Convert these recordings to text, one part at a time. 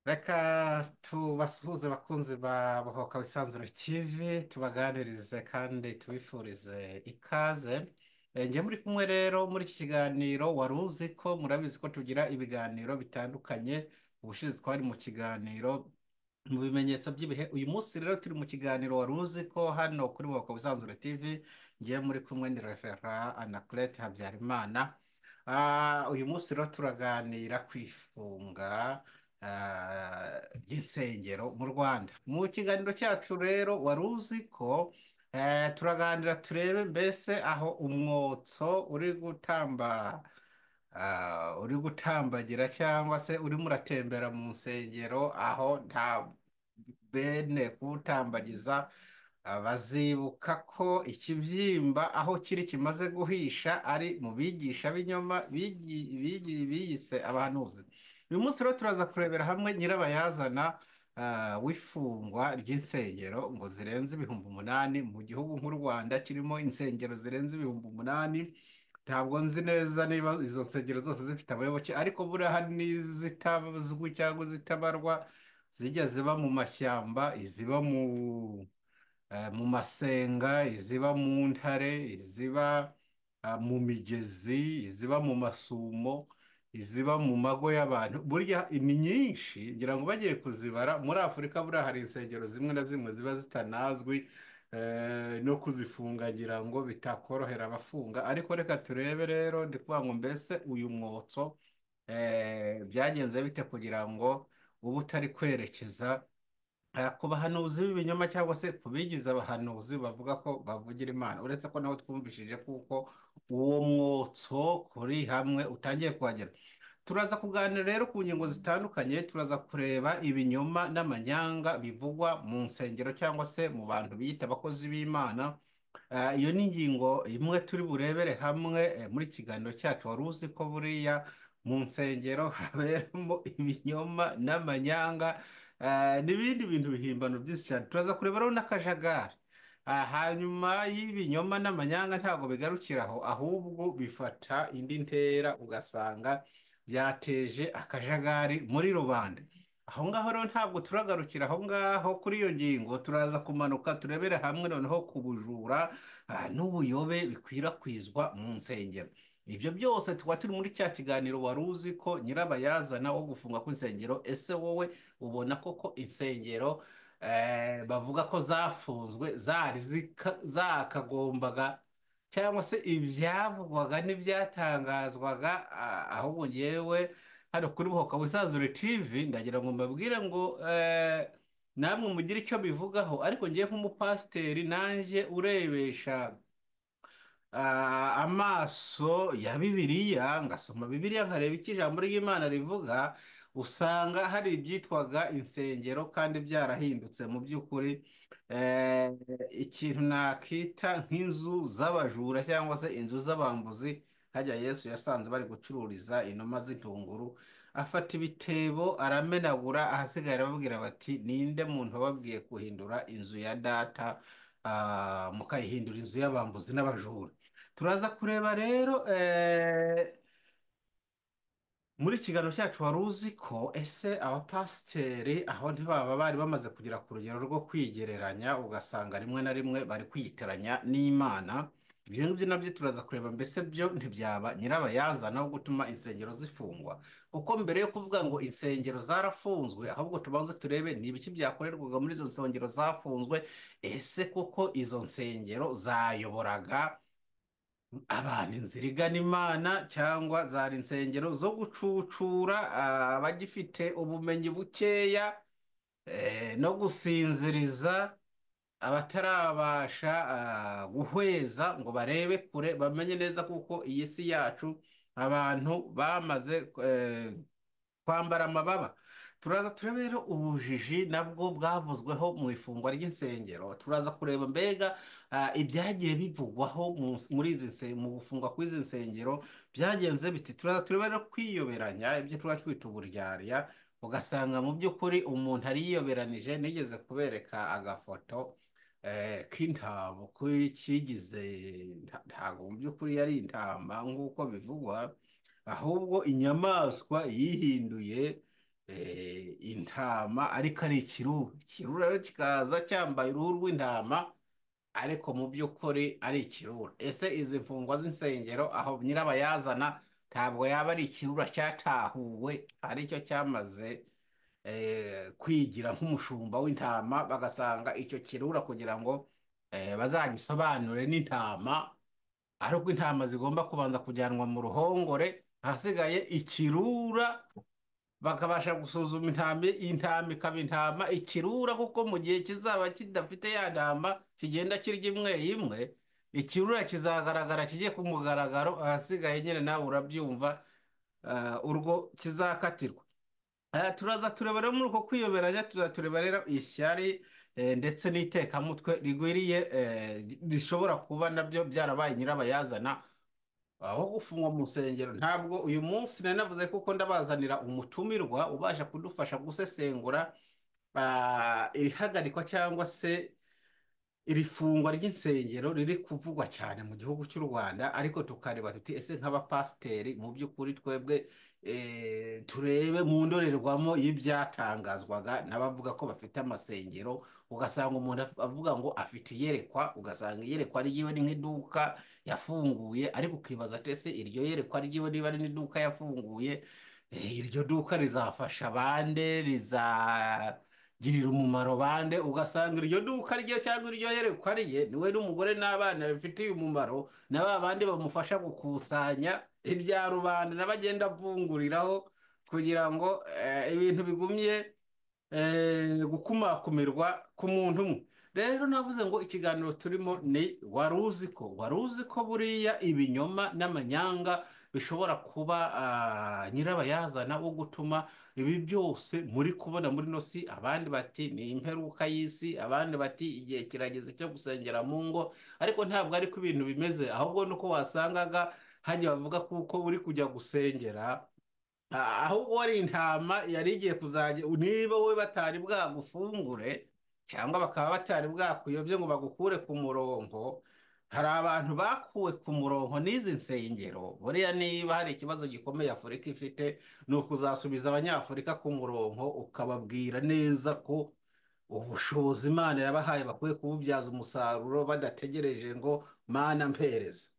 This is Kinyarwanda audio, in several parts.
Reka tubasuhuze abakunzi ba Bohoka Wisanzure TV tubaganirize kandi tubifurize ikaze. Njye muri kumwe rero muri iki kiganiro wari uzi ko murabizi ko tugira ibiganiro bitandukanye. Ubushize twari mu kiganiro mu bimenyetso by'ibihe. Uyu munsi rero turi mu kiganiro wari uzi ko hano kuri Bohoka Wisanzure TV ngiye muri kumwe ni Revera Anaclet Habyarimana. Uyu munsi rero turaganira ku ifunga ry'insengero mu Rwanda. Mu kiganiro cyacu rero wari uzi ko turaganira turebe mbese aho umwotso uri gutambagira cyangwa se urimo uratembera mu nsengero aho nta bene kuwutambagiza. Bazibuka ko ikibyimba aho kiri kimaze guhisha ari mu bigisha b'inyoma biyise abahanuzi. Uyu munsi rero turaza kurebera hamwe nyirabayazana w'ifungwa ry'insengero ngo zirenze ibihumbi umunani mu gihugu nk'u Rwanda kirimo insengero zirenze ibihumbi umunani. Ntabwo nzi neza niba izo nsengero zose zifite abayoboke, ariko buriya hari n'izitazwi cyangwa izitabarwa zijya ziba mu mashyamba, iziba mu masenga, iziba mu ntare, iziba mu migezi, iziba mu masumo, iziba mu mago y'abantu. Burya ni nyinshi, ngira ngo bagiye kuzibara muri Afurika buriya hari insengero zimwe na zimwe ziba zitanazwi, no kuzifunga ngira ngo bitakorohera abafunga. Ariko reka turebe rero, ndi kuvuga ngo mbese uyu mwotso byagenze bite kugira ngo ube utari kwerekeza ku bahanuzi b'ibinyoma cyangwa se ku bigize abahanuzi bavuga ko bavugira Imana, uretse ko nawe twumvishije kuko uwo mwotso kuri hamwe utangiye kuhagera. Turaza kuganira rero ku ngingo zitandukanye, turaza kureba ibinyoma n'amanyanga bivugwa mu nsengero cyangwa se mu bantu biyita abakozi b'Imana. Iyo ni ingingo imwe turi burebere hamwe muri kiganiro cyacu. Wari uzi ko buriya mu nsengero haberamo ibinyoma n'amanyanga n'ibindi bintu bihimbano byinshi cyane. Turaza kureberaho n'akajagari. Hanyuma y'ibinyoma n'amanyanga ntabwo bigarukira aho, ahubwo bifata indi ntera ugasanga byateje akajagari muri rubanda. Aho ngaho rero ntabwo turagarukira aho ngaho kuri iyo ngingo, turaza kumanuka turebere hamwe noneho ku bujura n'ubuyobe bikwirakwizwa mu nsengero. Ibyo byose tuba turi muri cya kiganiro wari uzi ko nyirabayazana wo gufunga kw'insengero. Ese wowe ubona koko insengero bavuga ko zafunzwe zakagombaga cyangwa se ibyavugwaga n'ibyatangazwaga, ahubwo ngewe hano kuri Bohoka Wisanzure TV ndagira ngo mbabwire ngo namwe mugire icyo bivugaho, ariko ngewe nk'umupasiteri nanjye urebesha amaso ya Bibiliya, ngasoma Bibiliya nkareba icyo ijambo ry'Imana rivuga, usanga hari ibyitwaga insengero kandi byarahindutse mu by'ukuri eh, ikintu nakita nk'inzu z'abajura cyangwa se inzu z'abambuzi. Hajya Yesu yasanze bari gucururiza inuma z'intunguru, afata ibitebo aramenagura, ahasigaye arababwira bati ninde muntu wababwiye guhindura inzu ya data mukayihindura inzu y'abambuzi n'abajura. Turaza kureba rero muri ikiganiro cyacu wari uzi ko ese abapasiteri aho ntibaba bari bamaze kugera ku rugero rwo kwigereranya, ugasanga rimwe na rimwe bari kwiyitiranya n'Imana. Ibyo ngibyo nabyo turaza kureba mbese byo ntibyaba nyirabayazana wo gutuma insengero zifungwa. Kuko mbere yo kuvuga ngo insengero zarafunzwe, ahubwo tubanze turebe ni ibiki byakorerwaga muri izo nsengero zafunzwe. Ese koko izo nsengero zayoboraga abantu inzira igana Imana, cyangwa zari insengero zo gucucura abagifite ubumenyi bukeya no gusinziriza abatarabasha guhweza ngo barebe kure bamenye neza, kuko iyi si yacu abantu bamaze kwambara amababa. Turaza turebe rero ubujiji nabwo bwavuzweho mu ifungwa ry'insengero. Turaza kureba mbega ibyagiye bivugwaho mu gufungwa kw'izi nsengero byagenze biti. Turaza turebe rero kwiyoberanya, ibyo tuba twita uburyarya, ugasanga mu by'ukuri umuntu ariyoberanije. Nigeze kubereka agafoto k'intama ko kigize, ntabwo mu by'ukuri yari intama nk'uko bivugwa, ahubwo inyamaswa yihinduye intama ariko ari ikirura. Ikirura rero kikaza cyambaye uruhu rw'intama ariko mu by'ukuri ari ikirura. Ese izi mfungwa z'insengero aho nyirabayazana ntabwo yaba ari ikirura cyatahuwe aricyo cyamaze kwigira nk'umushumba w'intama, bagasanga icyo kirura kugira ngo bazagisobanure n'intama, ariko intama zigomba kubanza kujyanwa mu ruhongore, ahasigaye ikirura bakabasha gusuzuma intama ikaba intama ikirura, kuko mu gihe kizaba kidafite ya ntama kigenda kirya imwe imwe, ikirura kizagaragara kijye ku mugaragaro, ahasigaye nyine nawe urabyumva urwo kizakatirwa. Turaza tureba rero muri uko kwiyoberanya, tuzatureba rero ishyari ndetse n'itekamutwe rigwiriye rishobora kuba nabyo byarabaye nyirabayazana aho gufungwa mu nsengero. Ntabwo uyu munsi nari navuze kuko ndabazanira umutumirwa ubasha kudufasha gusesengura irihagarikwa cyangwa se iri fungwa ry'insengero riri kuvugwa cyane mu gihugu cy'u Rwanda, ariko tukareba tuti ese nk'abapasiteri mu by'ukuri twebwe turebe mu ndorerwamo y'ibyatangazwaga n'abavuga ko bafite amasengero, ugasanga umuntu avuga ngo afite iyerekwa, ugasanga iyerekwa ryiwe ni nk'iduka yafunguye, ariko ukibaza ati ese iryo yerekwa ryiwe niba ari n'iduka yafunguye, iryo duka rizafasha bande, rizagirira umumaro bande? Ugasanga iryo duka rye cyangwa iryo yerekwa rye niwe n'umugore n'abana bifitiye umumaro, na ba bandi bamufasha gukusanya ibya rubanda n'abagenda avunguriraho, kugira ngo ibintu bigumye gukumakumirwa ku muntu umwe. Rero navuze ngo ikiganiro turimo ni wari uzi ko buriya ibinyoma n'amanyanga bishobora kuba nyirabayazana wo gutuma ibi byose muri kubona muri ino si. Abandi bati ni imperuka y'isi, abandi bati igihe kirageze cyo gusengera mu ngo, ariko ntabwo ariko ibintu bimeze, ahubwo nuko wasangaga hajya bavuga kuko uri kujya gusengera ahubwo wari intama yari igiye kuzajya, niba wowe batari bwagufungure cyangwa bakaba batari bwakuyobye ngo bagukure ku murongo. Hari abantu bakuwe ku murongo n'izi nsengero. Buriya niba hari ikibazo gikomeye Afurika ifite, ni ukuzasubiza abanyafurika ku murongo, ukababwira neza ko ubushobozi Imana yabahaye bakwiye kububyaza umusaruro, badategereje ngo Mana mpereza.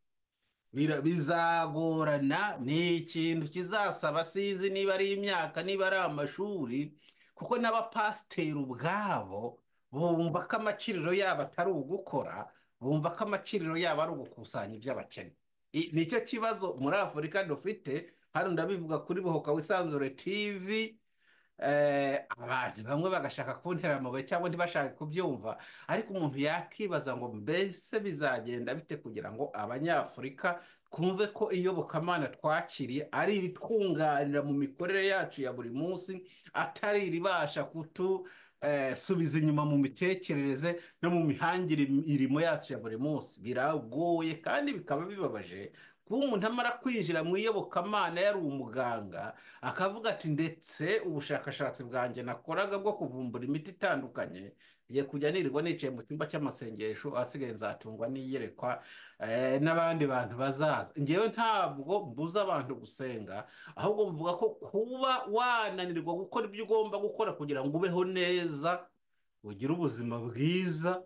Bizagorana, ni ikintu kizasaba, sinzi niba ari imyaka, niba ari amashuri, kuko n'abapasiteri ubwabo bumva ko amakiriro yabo atari ugukora, bumva ko amakiriro yabo ari ugukusanya iby'abakene. Nicyo kibazo muri Afurika dufite. Hano ndabivuga kuri Bohoka Wisanzure TV, abantu bamwe bagashaka kuntera amabuye cyangwa ntibashaka kubyumva, ariko umuntu yakibaza ngo mbese bizagenda bite kugira ngo abanyafurika twumve ko iyobokamana twakiriye ari iritwunganira mu mikorere yacu ya buri munsi, atari iribasha kutusubiza inyuma mu mitekerereze no mu mihangire irimo yacu ya buri munsi. Biragoye kandi bikaba bibabaje kuba umuntu amara kwinjira mu iyobokamana yari umuganga, akavuga ati ndetse ubushakashatsi bwanjye nakoraga bwo kuvumbura imiti itandukanye ngiye kujya nirirwa nicaye mu cyumba cy'amasengesho, ahasigaye nzatungwa n'iyerekwa n'abandi bantu bazaza. Ngewe ntabwo mbuza abantu gusenga, ahubwo mvuga ko kuba wananirwa gukora ibyo ugomba gukora kugira ngo ubeho neza, ugire ubuzima bwiza,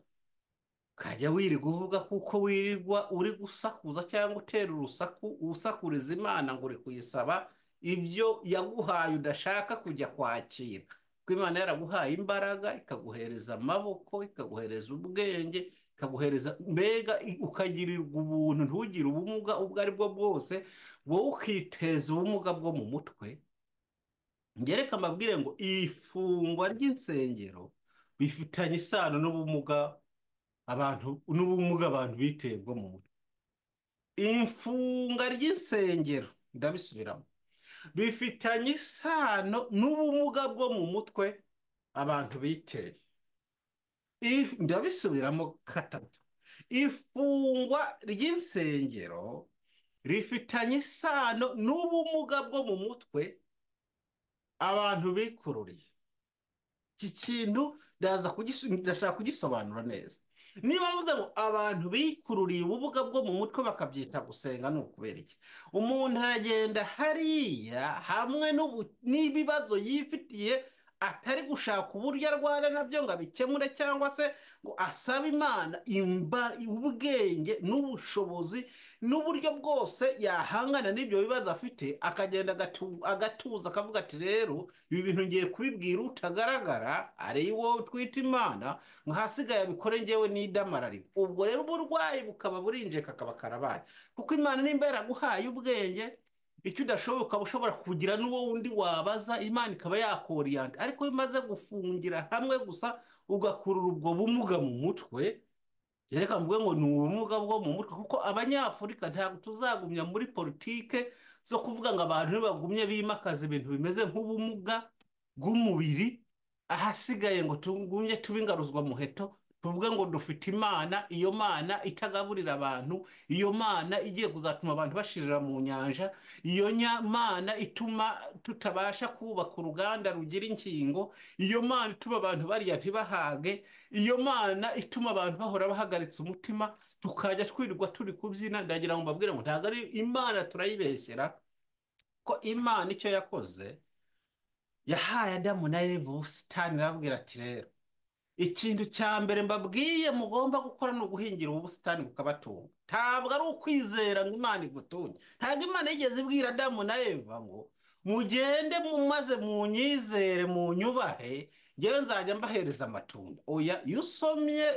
ukajya wirirwa uvuga kuko wirirwa uri gusakuza cyangwa utera urusaku usakuriza Imana ngo uri kuyisaba ibyo yaguhaye udashaka kujya kwakira. Kuko Imana yaraguhaye imbaraga, ikaguhereza amaboko, ikaguhereza ubwenge, ikaguhereza mbega ukagirirwa ubuntu, ntugire ubumuga ubwo ari bwo bwose, wowe ukiteza ubumuga bwo mu mutwe. Ngereka mbabwire ngo ifungwa ry'insengero bifitanye isano n'ubumuga abantu biteye bwo mu mutwe. Ifunga ry'insengero, ndabisubiramo, bifitanye isano n'ubumuga bwo mu mutwe abantu biteye. Ndabisubiramo gatatu, ifungwa ry'insengero rifitanye isano n'ubumuga bwo mu mutwe abantu bikururiye. Iki kintu ndashaka kugisobanura neza. niba mvuze ngo abantu bikururiye ubumuga bwo mu mutwe bakabyita gusenga, ni ukubera iki? Umuntu aragenda hariya hamwe n'ibibazo yifitiye, atari gushaka uburyo arwana nabyo ngo abikemure, cyangwa se ngo asabe Imana ubwenge n'ubushobozi n'uburyo bwose yahangana n'ibyo bibazo afite, akagenda agatuza akavuga ati rero ibi bintu ngiye kubibwira utagaragara ari wowe twita Imana, nkahasigaye abikore ngewe nidamararira. Ubwo rero uburwayi bukaba burinjeka, kakaba karabaye. Kuko Imana nimba yaraguhaye ubwenge, icyo udashoboye ukaba ushobora kugira n'uwo wundi wabaza, Imana ikaba yakoriyanta. Ariko iyo umaze gufungira hamwe gusa ugakurura ubwo bumuga mu mutwe, reka mvuge ngo ni ubumuga bwo mu mutwe. Kuko abanyafurika ntabwo tuzagumya muri politike zo kuvuga ngo abantu ntibagumye bimakaza ibintu bimeze nk'ubumuga bw'umubiri, ahasigaye ngo tugumye tuba ingaruzwa muheto, tuvuge ngo dufite Imana, iyo Mana itagaburira abantu, iyo Mana igiye kuzatuma abantu bashirira mu nyanja, iyo Mana ituma tutabasha kubaka uruganda rugira inkingo, iyo Mana ituma abantu barya ntibahage, iyo Mana ituma abantu bahora bahagaritse umutima, tukajya twirirwa turi kubyina. Ndagira ngo mbabwire ngo ntabwo ari Imana, turayibeshyera. Ko Imana icyo yakoze, yahaye Adamu na Eva ubusitani, irababwira ati rero ikintu cya mbere mbabwiye mugomba gukora ni uguhingira ubu busitani bukabatunga. Ntabwo ari ukwizera ngo Imana igutunge. Ntabwo Imana yigeze ibwira Adamu na Eva ngo mugende maze munyizere munyubahe, ngewe nzajya mbahereza amatunda. Oya, iyo usomye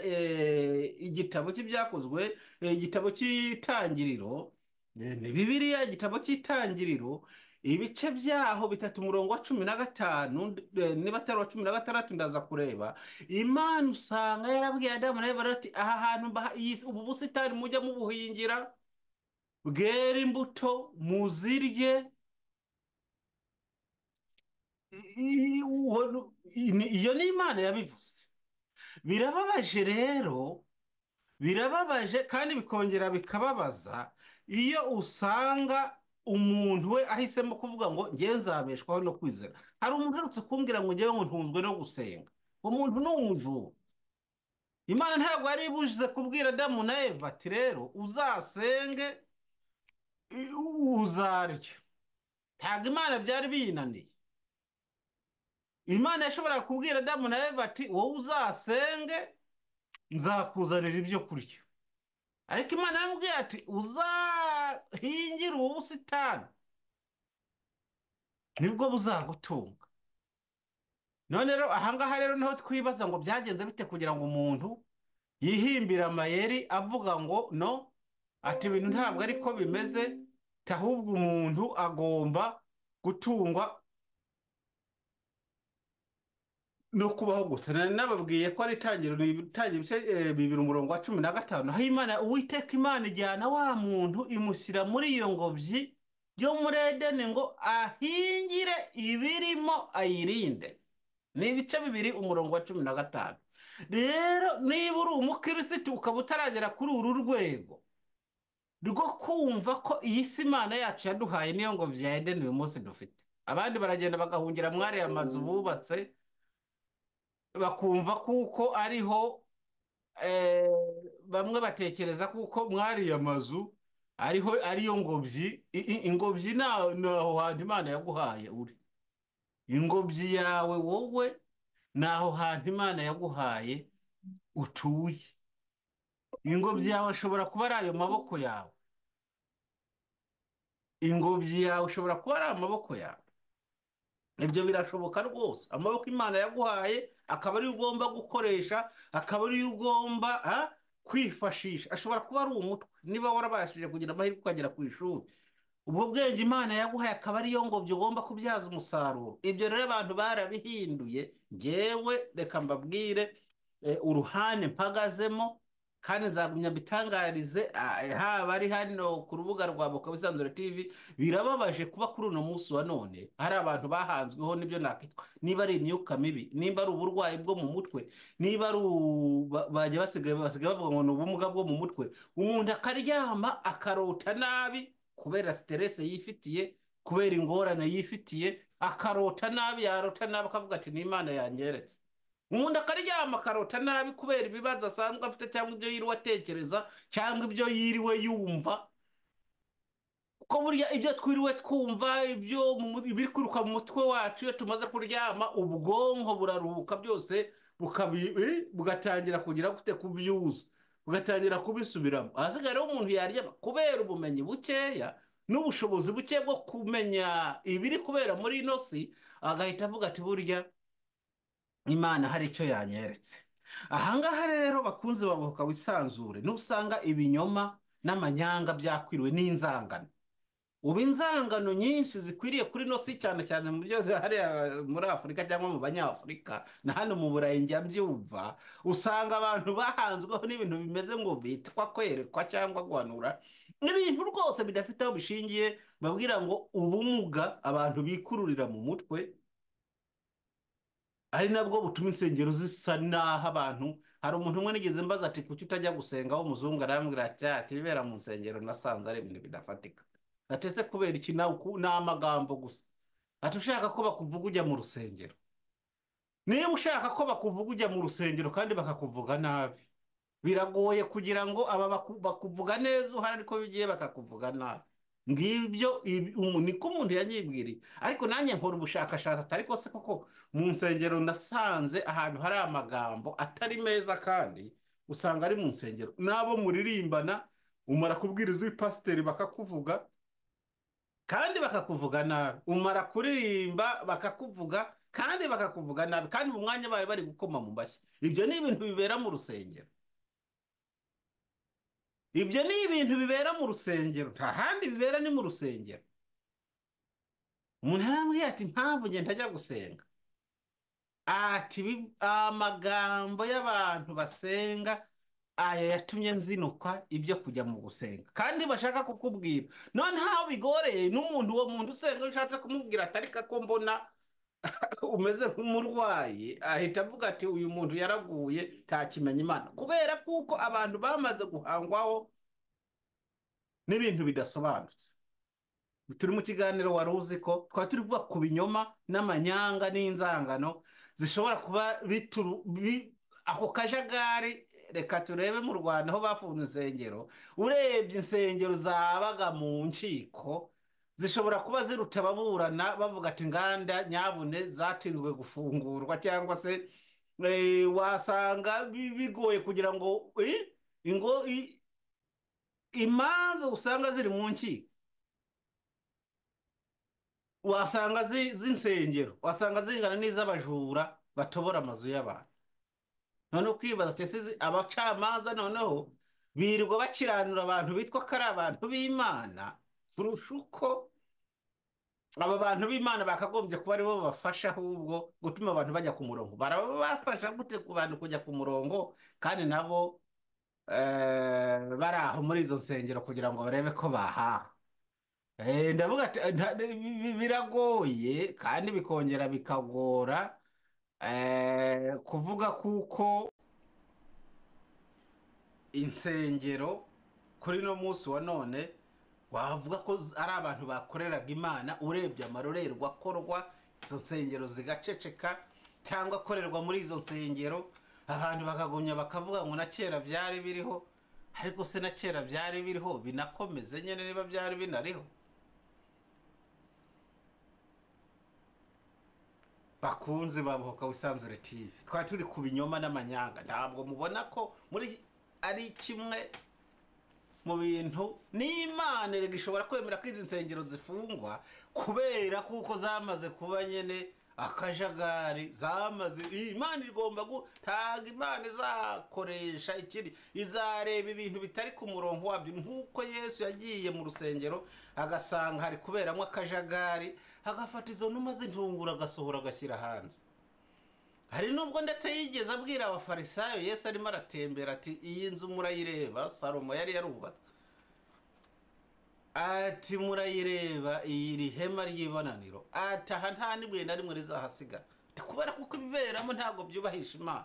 igitabo cy'ibyakozwe, igitabo cy'itangiriro, ni Bibiliya, igitabo cy'itangiriro, ibice byaho 3 umurongo wa 15, niba atari wa 16 ndaza kureba. Imana usanga yarabwiye Adamu na Eva ati aha hantu ubu busitani mujya mubuhingira, bwera imbuto muzirye. Iyo ni Imana yabivuze. Birababaje rero, birababaje kandi bikongera bikababaza iyo usanga umuntu we ahisemo kuvuga ngo ngewe nzabeshwaho no kwizera. Hari umuntu uherutse kumbwira ngo ngewe ngo ntunzwe no gusenga. Uwo muntu ni umujura. Imana ntabwo yari ibujize kubwira Adamu na Eva ati rero uzasenge uzarya. Ntabwo Imana byari biyinaniye. Imana yashobora kubwira Adamu na Eva ati wowe uzasenge nzakuzanira ibyo kurya. Ariko Imana yamubwiye ati uzahingire ubu busitani nibwo buzagutunga. None rero ahangaha rero niho twibaza ngo byagenze bite kugira ngo umuntu yihimbira amayeri avuga ngo no, ati ibintu ntabwo ariko bimeze, ahubwo umuntu agomba gutungwa no kubaho gusa. Nababwiye ko ari itangiriro ibice 2 umurongo wa 15, aho Imana Uwiteka Imana ijyana wa muntu imushyira muri iyo ngobyi yo muri Edeni ngo ahingire ibirimo ayirinde. Ni ibice 2 umurongo wa 15. Rero niba uri umukirisitu ukaba utaragera kuri uru rwego rwo kumva ko iyi si Imana yacu yaduhaye niyo ngobyi ya Edeni uyu munsi dufite, abandi baragenda bagahungira mwari amazu bubatse, bakumva kuko ariho bamwe batekereza kuko mwariye amazu ariyo ngobyi. Ingobyi naho hantu Imana yaguhaye uri. Ingobyi yawe wowe naho hantu Imana yaguhaye utuye. Ingobyi yawe ashobora kuba ari ayo maboko yawe. Ingobyi yawe ushobora kuba ari amaboko yawe. Ibyo birashoboka rwose. Amaboko Imana yaguhaye akaba ariyo ugomba gukoresha, akaba ariyo ugomba kwifashisha. Ashobora kuba ari umutwe, niba warabashije kugira amahirwe ukagera ku ishuri. Ubwo bwenge Imana yaguhaye akaba ariyo ngobyi ugomba kubyaza umusaruro. Ibyo rero abantu barabihinduye. Ngewe reka mbabwire uruhande mpagazemo, kandi nzagumya mbitangarize haba ari hano ku rubuga rwa Bokabisanzure TV. Birababaje kuba kuri uno munsi wa none hari abantu bahanzweho n'ibyo nakitwa, niba ari imyuka mibi, niba ari uburwayi bwo mu mutwe, niba ari bajya basigaye bavuga ngo ni ubumuga bwo mu mutwe. Umuntu akaryama akarota nabi kubera stress yifitiye, kubera ingorane yifitiye, akarota nabi, yarota nabi akavuga ati ni Imana yangeretse. umuntu akaryama akarota nabi kubera ibibazo asanzwe afite cyangwa ibyo yiriwe atekereza cyangwa ibyo yiriwe yumva, kuko burya ibyo twiriwe twumva ibiri kwiruka mu mutwe wacu iyo tumaze kuryama ubwonko buraruhuka byose bugatangira kugira gute kubyuza, bugatangira kubisubiramo. ahasigaye rero umuntu yaryama kubera ubumenyi bukeya n'ubushobozi buke bwo kumenya ibiri kubera muri ino si, agahita avuga ati burya Imana hari icyo yanyeretse. ahangaha rero bakunze babohoka wisanzure n'usanga ibinyoma n'amanyanga byakwiriwe n'inzangano. ubu inzangano nyinshi zikwiriye kuri no si cyane cyane mu byo hariya muri Afurika cyangwa mu banyafurika na hano mu Burayi njya mbyumva, usanga abantu bahanzweho n'ibintu bimeze ngo bitwa kwerekwa cyangwa guhanura n'ibintu rwose bidafite aho bishingiye, babwira ngo ubumuga abantu bikururira mu mutwe ari nabwo butuma insengero zisa naho abantu. hari umuntu umwe nigeze mbaza ati kuki utajya gusenga w'umuzungu, arambwira ati ibibera mu nsengero nasanze ari ibintu bidafatika. atese kubera iki? ni amagambo gusa. ati ushaka ko bakuvuga ujya mu rusengero? niba ushaka ko bakuvuga ujya mu rusengero kandi bakakuvuga nabi, biragoye kugira ngo aba bakuvuga neza uhari ariko bigiye bakakuvuga nabi. ngibyo niko umuntu yanyibwiriye, ariko nanjye nkora ubushakashatsi atari ko se koko mu nsengero nasanze ahantu hari amagambo atari meza, kandi usanga ari mu nsengero n'abo muririmbana umara kubwiriza uri pasiteri bakakuvuga kandi bakakuvuga nabi, umara kuririmba bakakuvuga kandi bakakuvuga nabi, kandi mu mwanya bari gukoma mu mashyi. ibyo ni ibintu bibera mu rusengero. ibyo ni ibintu bibera mu rusengero, nta handi bibera ni mu rusengero. umuntu yarambwiye ati impamvu ngenda ajya gusenga, ati amagambo y'abantu basenga aya yatumye nzinukwa ibyo kujya mu gusenga, kandi bashaka kukubwira none aho bigoreye n'umuntu, uwo muntu usenga ushatse kumubwira atari ko mbona umeze nk'umurwayi, ahita avuga ati uyu muntu yaraguye ntakimenya Imana, kubera kuko abantu bamaze guhangwaho n'ibintu bidasobanutse. turi mu kiganiro wari uzi ko twari turi kuvuga ku binyoma n'amanyanga n'inzangano zishobora kuba ako kajagari. reka turebe mu Rwanda aho bafunze insengero, urebye insengero zabaga mu nkiko zishobora kuba ziruta ababurana bavuga ati inganda nyabune zatinzwe gufungurwa, cyangwa se wasanga bigoye kugira ngo imanza usanga ziri mu nkiko, wasanga z'insengero wasanga zingana n'iz'abajura batobora amazu y'abantu. noneho kwibaza ati abacamanza noneho birirwa bakiranura abantu bitwa ko ari abantu b'Imana kurusha uko aba bantu b'Imana bakagombye kuba aribo babafasha ahubwo gutuma abantu bajya ku murongo. barabafasha gute ku bantu kujya ku murongo kandi nabo bari aho muri izo nsengero kugira ngo barebe ko bahaha? ndavuga ati biragoye kandi bikongera bikagora kuvuga kuko insengero kuri no munsi wa none wavuga ko ari abantu bakoreraga Imana. urebye amarorerwa akorwa izo nsengero zigaceceka cyangwa akorerwa muri izo nsengero, abantu bakagumya bakavuga ngo na kera byari biriho, ariko se na kera byari biriho binakomeze nyine niba byari binariho. bakunze babohoka wisanzure TV, twari turi ku binyoma n'amanyanga. ntabwo mubona ko muri ari kimwe mu bintu n'Imana rega ishobora kwemera ko izi nsengero zifungwa kubera kuko zamaze kuba nyene akajagari, zamaze Imana igomba ntago Imana izakoresha ikindi, izareba ibintu bitari ku murongo wabyo. nk'uko Yesu yagiye mu rusengero agasanga hari kuberamo akajagari, agafata izo numa z'intungura agasohora agashyira hanze. hari nubwo ndetse yigeze abwira abafarisayo, Yesu arimo aratembera ati iyi nzu murayireba, Salomo yari yarubatse, ati murayireba iri hema ry'ibonaniro, ati aha nta n'ibuye na rimwe rizahasigara, kubera kuko ibiberamo ntabwo byubahisha Imana.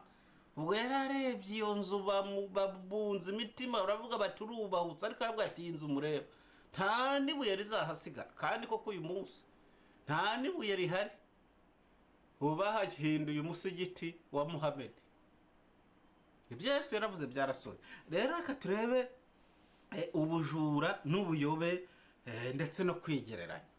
ubwo yari arebye iyo nzu babunze imitima, uravuga bati urubahutse, ariko aravuga ati iyi nzu mureba nta n'ibuye rizahasigara, kandi koko uyu munsi nta n'ibuye rihari. ubu bahahinduye umusigiti wa Muhammad. Ibyo Yesu yaravuze byarasohoye. Rero reka turebe ubujura n'ubuyobe ndetse no kwigereranya.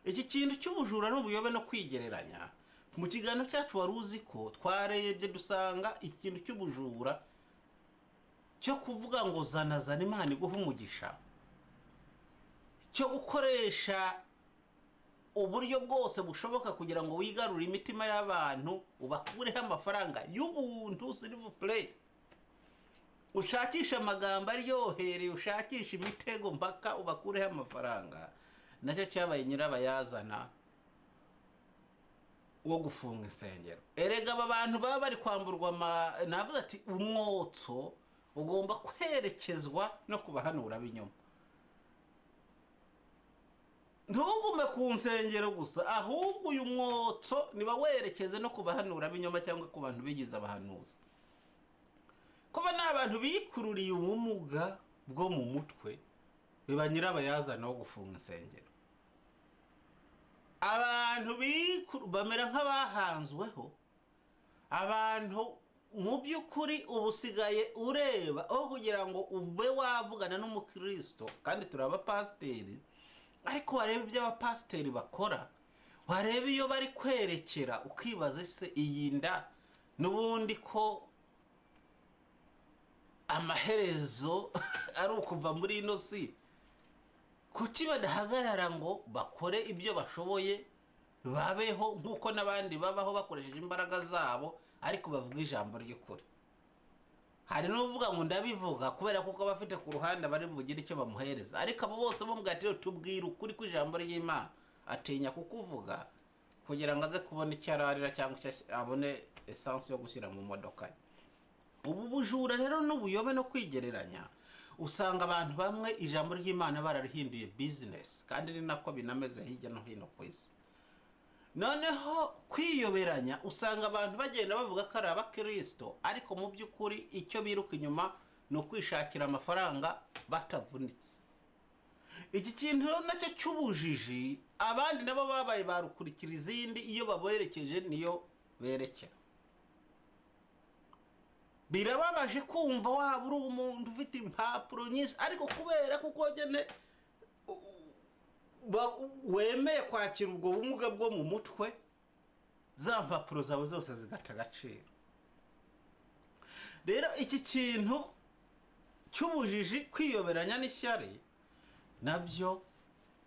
Iki kintu cy'ubujura n'ubuyobe no kwigereranya, mu kiganiro cyacu wari uzi ko twarebye dusanga ikintu cy'ubujura cyo kuvuga ngo zana Imana iguha umugisha, cyo gukoresha uburyo bwose bushoboka kugira ngo wigarure imitima y'abantu ubakureho amafaranga y'ubuntu, s'il vous plaît, ushakisha amagambo aryohereye, ushakisha imitego mpaka ubakureho amafaranga, nacyo cyabaye nyirabayazana wo gufunga insengero. Erega aba bantu baba bari kwamburwa navuze ati umwotso ugomba kwerekezwa no kubahanura b'inyuma. Ntugume ku nsengero gusa, ahubwo uyu mwotso niba werekeze no kubahanura b'inyuma cyangwa ku bantu bigize abahanuzi. Kuba n'abantu bikururiye ubumuga bwo mu mutwe biba nyirabayazana wo gufunga insengero. Abantu bamera nk'abahanzweho, abantu mu by'ukuri ubusigaye ureba aho kugira ngo ube wavugana n'umukristo, kandi turi abapasiteri, ariko wareba ibyo abapasiteri bakora, wareba iyo bari kwerekera ukibaza se iyi nda n'ubundi ko amaherezo ari ukuva muri ino si, kuki badahagarara ngo bakore ibyo bashoboye, babeho nk'uko n'abandi babaho bakoresheje imbaraga zabo, ariko bavuga ijambo ry'ukuri. Hari n'uvuga ngo ndabivuga kubera kuko abafite ku ruhande bari bugire icyo bamuhereza, ariko abo bose bamubwira tubwira ukuri kw'ijambo ry'Imana, atinya kukuvuga kugira ngo aze kubona icyo ararira cyangwa abone esansi yo gushyira mu modoka. Ubu bujura rero n'ubuyobe no kwigereranya, usanga abantu bamwe ijambo ry'Imana bararihinduye business, kandi ni nako binameze hirya no hino ku isi. Noneho kwiyoberanya, usanga abantu bagenda bavuga ko ari abakristo, ariko mu by'ukuri icyo biruka inyuma ni ukwishakira amafaranga batavunitse. Iki kintu nacyo cy'ubujiji, abandi nabo babaye barukurikira izindi, iyo baboherekeje niyo berekera. Birababaje kumva waba uri umuntu ufite impapuro nyinshi, ariko kubera kuko gene wemeye kwakira ubwo bumuga bwo mu mutwe, za mpapuro zawe zose zigata agaciro. Rero iki kintu cy'ubujiji, kwiyoberanya n'ishyari, nabyo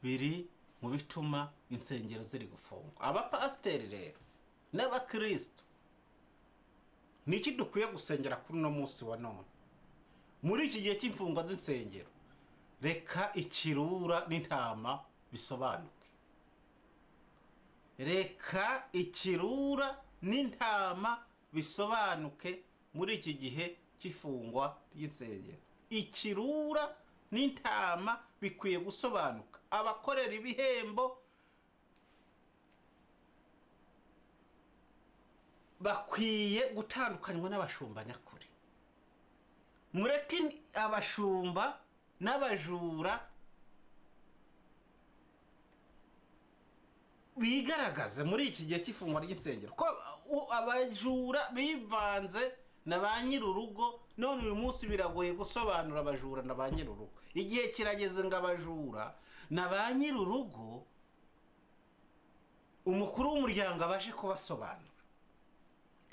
biri mu bituma insengero ziri gufungwa. Abapasiteri rero n'abakristo, niki dukwiye gusengera kuri uno munsi wa none muri iki gihe cy'imfungwa z'insengero? Reka ikirura n'intama bisobanuke. Reka ikirura n'intama bisobanuke muri iki gihe cy'ifungwa ry'insengero. Ikirura n'intama bikwiye gusobanuka. Abakorera ibihembo bakwiye gutandukanywa n'abashumba nyakuri. Mureke abashumba n'abajura bigaragaze muri iki gihe cy'ifungwa ry'insengero, ko abajura bivanze na ba nyir'urugo. None uyu munsi biragoye gusobanura abajura na ba nyir'urugo. Igihe kirageze ngo abajura na ba nyir'urugo umukuru w'umuryango abashe kubasobanura.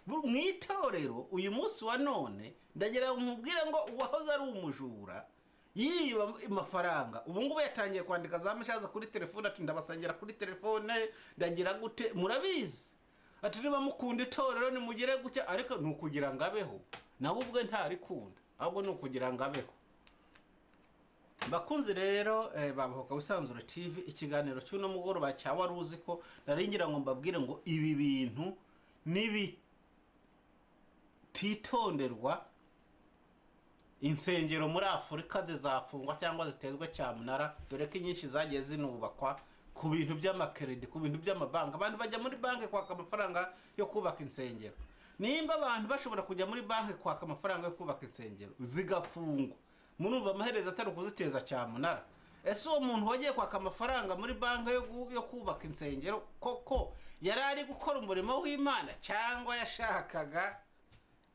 Mu itorero uyu munsi wa none ndagira umubwire ngo uwahoze ari umujura yiba amafaranga, ubu ngubu yatangiye kwandika za meshaza kuri telefone, ati ndabasangira kuri telefone, ndagira gute, murabizi ati niba mukunda itorero nimugire gutya, ariko ni ukugira ngo abeho. Nawe ubwe ntarikunda, ahubwo ni ukugira ngo abeho. Bakunzi rero babahoka Wisanzure TV, ikiganiro cy'uno mugoroba cya wari uzi ko naringira ngo mbabwire ngo ibi bintu titonderwa, insengero muri Afurika zizafungwa cyangwa zitezwe cyamunara, dore ko inyinshi zagiye zinubakwa ku bintu by'amakredi, ku bintu by'amabanki. Abantu bajya muri banki kwaka amafaranga yo kubaka insengero. Nimba abantu bashobora kujya muri banki kwaka amafaranga yo kubaka insengero zigafungwa, murumva amaherezo atari kuziteza cyamunara? Ese uwo muntu wagiye kwaka amafaranga muri banki yo kubaka insengero, koko yari ari gukora umurimo w'Imana cyangwa yashakaga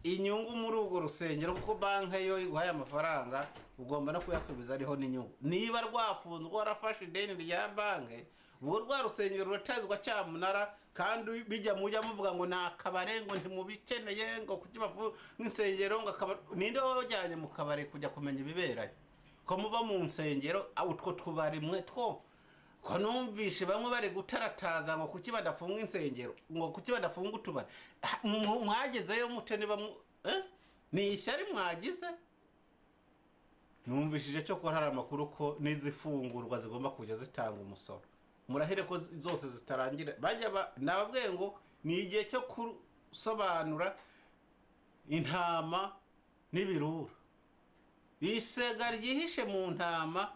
inyungu muri urwo rusengero, kuko banki yo iguhaye amafaranga ugomba no kuyasubiza ariho n'inyungu. Niba rwafunzwe warafashe ideni rya banki, ubu rwa rusengero ruratazwa cyamunara, kandi bijya mujya muvuga ngo ni akabare, ngo ntimubikeneye, ngo kuki bafunga insengero, ngo akabare. Ninde wajyanye mu kabare kujya kumenya ibiberayo? Ko muba mu nsengero utwo tubari mwe two, ko numvishe bamwe bari gutarataza ngo kuki badafunga insengero, ngo kuki badafunga utubari. Mwagezeyo mute? niba ni ishyari mwagize? Numvishije cyo ko hari amakuru ko n'izifungurwa zigomba kujya zitanga umusoro. Murahere ko zose zitarangira. Nababwiye ngo ni igihe cyo kusobanura intama n'ibirura. Isega ryihishe mu ntama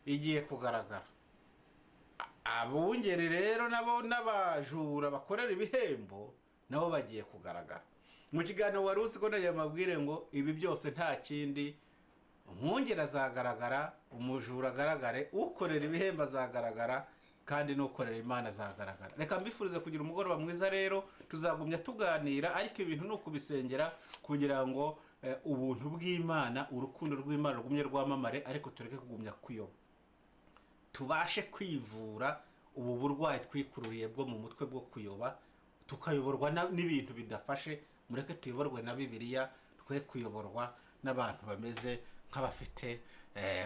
igiye kugaragara. Abungeri rero nabo n'abajura bakorera ibihembo nabo bagiye kugaragara. Mu kiganiro wari uzi ko nagiye mabwire ngo ibi byose nta kindi, umwungeri azagaragara, umujura agaragare, ukorera ibihembo azagaragara, kandi n'ukorera Imana azagaragara. Reka mbifurize kugira umugoroba mwiza rero, tuzagumya tuganira, ariko ibintu ni ukubisengera kugira ngo ubuntu bw'Imana, urukundo rw'Imana rugumye rwamamare, ariko tureke kugumya kuyoba. Tubashe kwivura ubu burwayi twikururiye bwo mu mutwe bwo kuyoba, tukayoborwa n'ibintu bidafashe. Mureke tuyoborwe na Bibiliya, twe kuyoborwa n'abantu bameze nk'abafite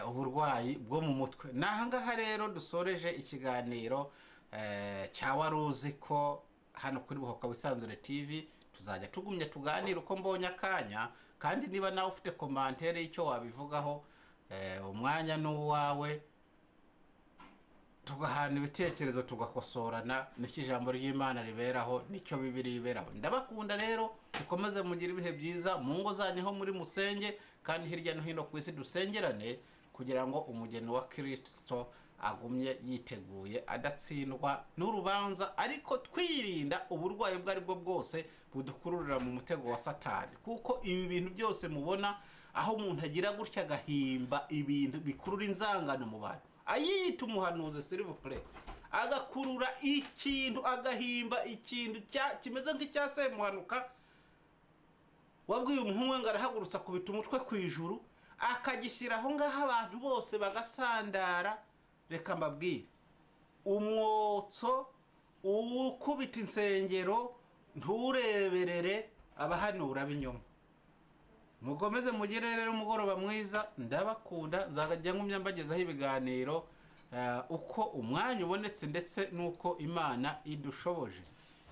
uburwayi bwo mu mutwe. Nahangaha rero dusoreje ikiganiro cya waruzi ko hano kuri Bohoka Wisanzure TV. Tuzajya tugumya tuganira uko mbonye akanya, kandi niba nawe ufite commentaire y'icyo wabivugaho, umwanya n'uwawe, tugahana ibitekerezo, tugakosorana. Nicyo ijambo ry'Imana riberaho, nicyo Bibiliya iberaho. Ndabakunda rero, mukomeze mugire ibihe byiza mu ngo zanyu ho muri musenge, kandi hirya no hino ku isi dusengerane kugira ngo umugeni wa Kristo agumye yiteguye, adatsindwa n'urubanza, ariko twirinda uburwayi bwo aribwo bwose budukururira mu mutego wa Satani. Kuko ibi bintu byose mubona aho umuntu agira gutya agahimba ibintu bikurura inzangano mu bantu, ayita umuhanuzi s'il vous plaît, agakurura ikintu, agahimba ikintu kimeze nk'icya Semuhanuka wabwiye umuhungu ngo arahagurutsa kubita umutwe ku ijuru, akagishyira aho ngaho abantu bose bagasandara. Reka mbabwire, umwotso ukubita insengero ntureberere abahanura b'inyuma. Mukomeze mugire rero umugoroba mwiza, ndabakunda. Nzajya ngumya mbagezaho ibiganiro uko umwanya ubonetse, ndetse n'uko Imana idushoboje.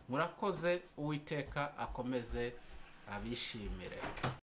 Murakoze, Uwiteka akomeze abishimire.